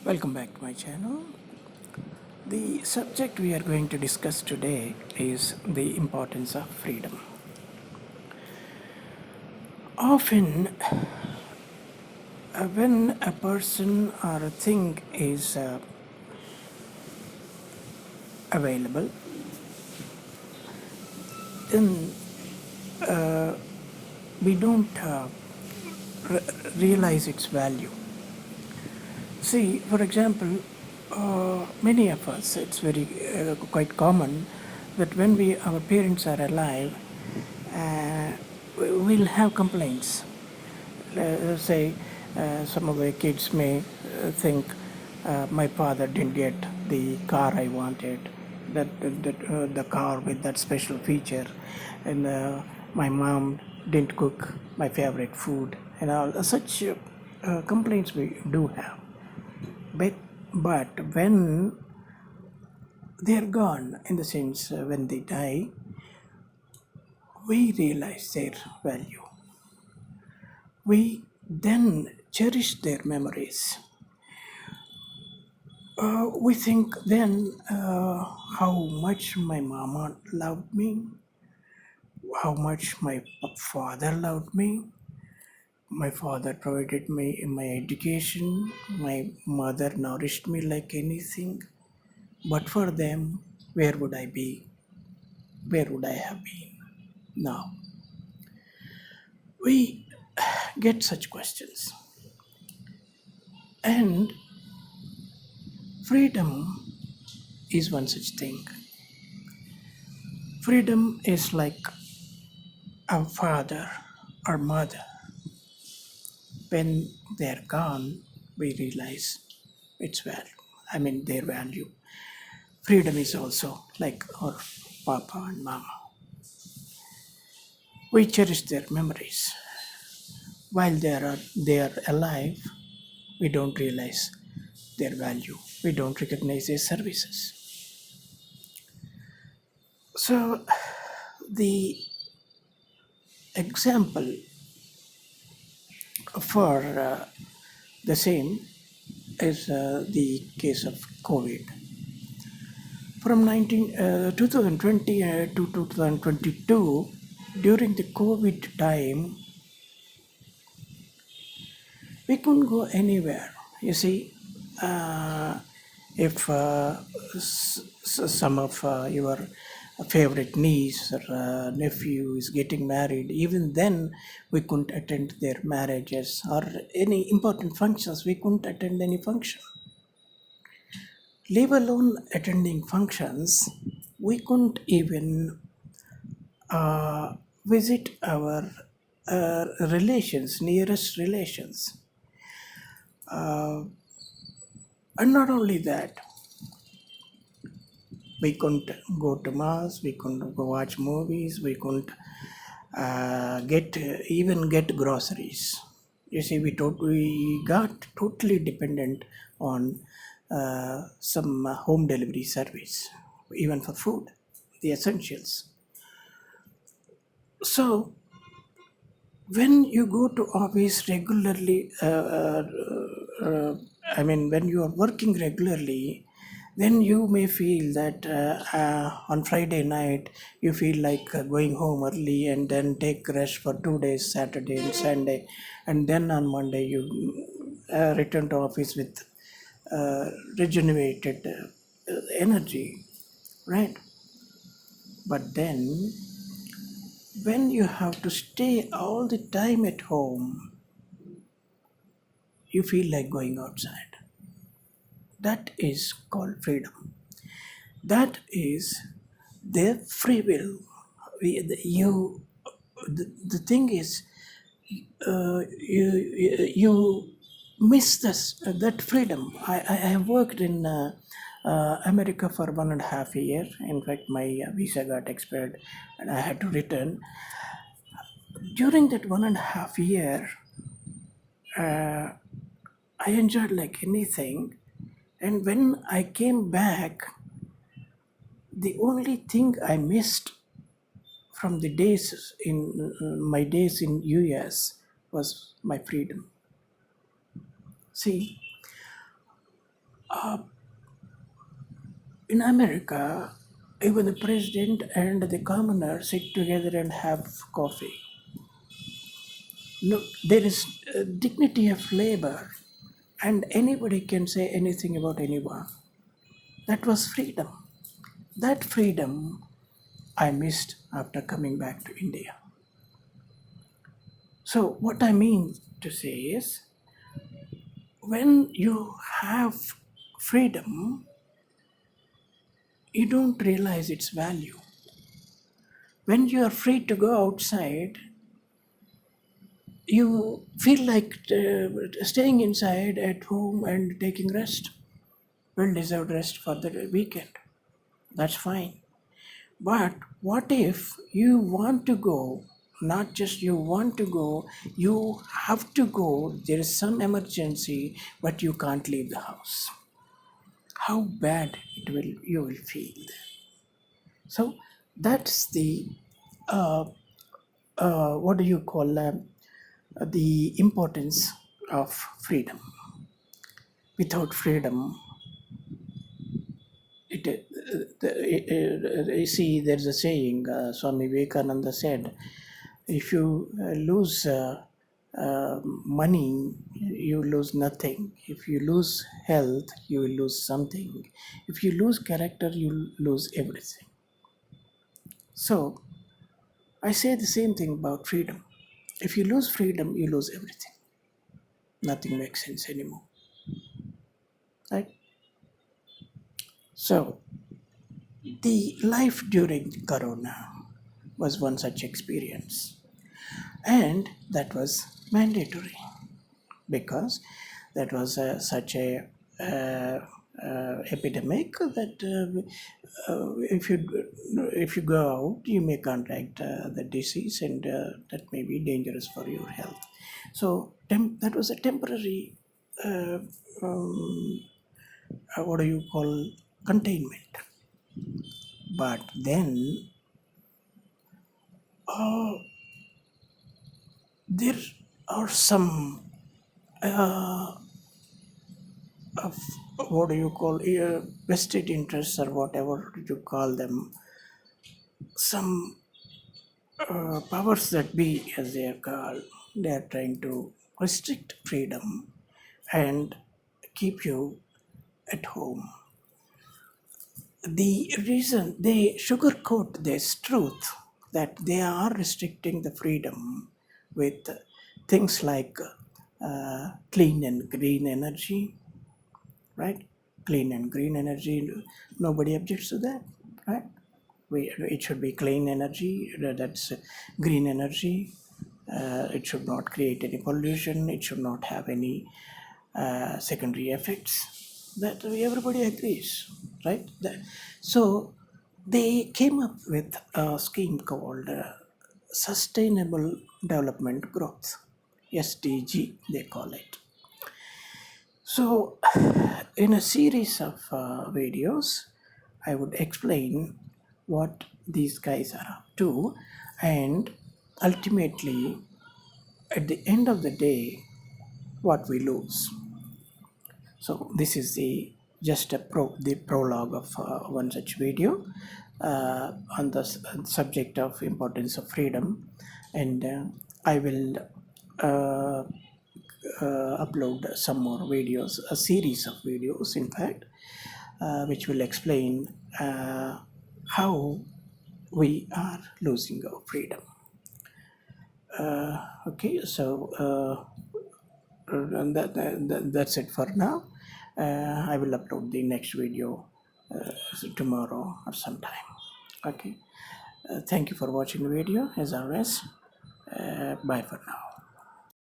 Welcome back to my channel. The subject we are going to discuss today is the importance of freedom. Often, when a person or a thing is available, then we don't re- realize its value. See, for example, many of us, it's very quite common that when our parents are alive, uh, we'll have complaints. Say, some of the kids may think my father didn't get the car I wanted, the car with that special feature, and my mom didn't cook my favorite food, and all such complaints we do have. But, but when they're gone, in the sense when they die, we realize their value. We then cherish their memories. We think then how much my mama loved me, how much my father loved me. My father provided me in my education, my mother nourished me like anything. But for them, where would I be? Where would I have been? Now, we get such questions. And freedom is one such thing. Freedom is like our father or mother. When they're gone, we realize its value. I mean, their value. Freedom is also like our papa and mama. We cherish their memories. While they are alive, we don't realize their value. We don't recognize their services. So the example for the same is the case of COVID. From 2020 to 2022, during the COVID time, we couldn't go anywhere. You see, uh, if some of your favorite niece or nephew is getting married, even then we couldn't attend their marriages or any important functions. We couldn't attend any function. Leave alone attending functions, we couldn't even visit our relations, nearest relations. And not only that, we couldn't go to mass, we couldn't go watch movies, we couldn't get groceries. You see, we got totally dependent on some home delivery service, even for food, the essentials. So when you go to office regularly, I mean, when you are working regularly, then you may feel that on Friday night you feel like going home early and then take rest for 2 days, Saturday and Sunday, and then on Monday you return to office with regenerated energy, right? But then when you have to stay all the time at home, you feel like going outside. That is called freedom. That is their free will. You, the thing is, you miss that freedom. I have worked in America for 1.5 years. In fact, my visa got expired, and I had to return. During that 1.5 year, I enjoyed like anything. And when I came back, the only thing I missed from the days in my days in US was my freedom. See, In America, even the president and the commoner sit together and have coffee. No, there is dignity of labor, and anybody can say anything about anyone. That was freedom. That freedom I missed after coming back to India. So, what I mean to say is, when you have freedom, you don't realize its value. When you are free to go outside, you feel like staying inside at home and taking rest, well deserved rest for the weekend. That's fine. But what if you want to go? Not just you want to go, you have to go. There is some emergency, but you can't leave the house. How bad it will you will feel. So that's the what do you call the importance of freedom. Without freedom, you see, there's a saying Swami Vivekananda said, if you lose money, you lose nothing. If you lose health, you will lose something. If you lose character, you lose everything. So I say the same thing about freedom. If you lose freedom, you lose everything. Nothing makes sense anymore. Right? So the life during Corona was one such experience. And that was mandatory because that was such a epidemic that if you go out, you may contract the disease, and that may be dangerous for your health. So that was a temporary, uh, um, what do you call, containment. But then there are some of, what do you call, vested interests or whatever you call them, some powers that be, as they are called, they are trying to restrict freedom and keep you at home. The reason they sugarcoat this truth that they are restricting the freedom with things like clean and green energy, right? Clean and green energy, nobody objects to that, right? It should be clean energy, that's green energy. It should not create any pollution, it should not have any secondary effects. That everybody agrees, right? So they came up with a scheme called Sustainable Development Growth, SDG, they call it. So, in a series of videos, I would explain what these guys are up to, and ultimately, at the end of the day, what we lose. So, this is the just the prologue of one such video on the subject of importance of freedom, and I will uh, upload some more videos, a series of videos, in fact, which will explain how we are losing our freedom. Okay, so that's it for now. I will upload the next video tomorrow or sometime. Okay, thank you for watching the video as always. Bye for now.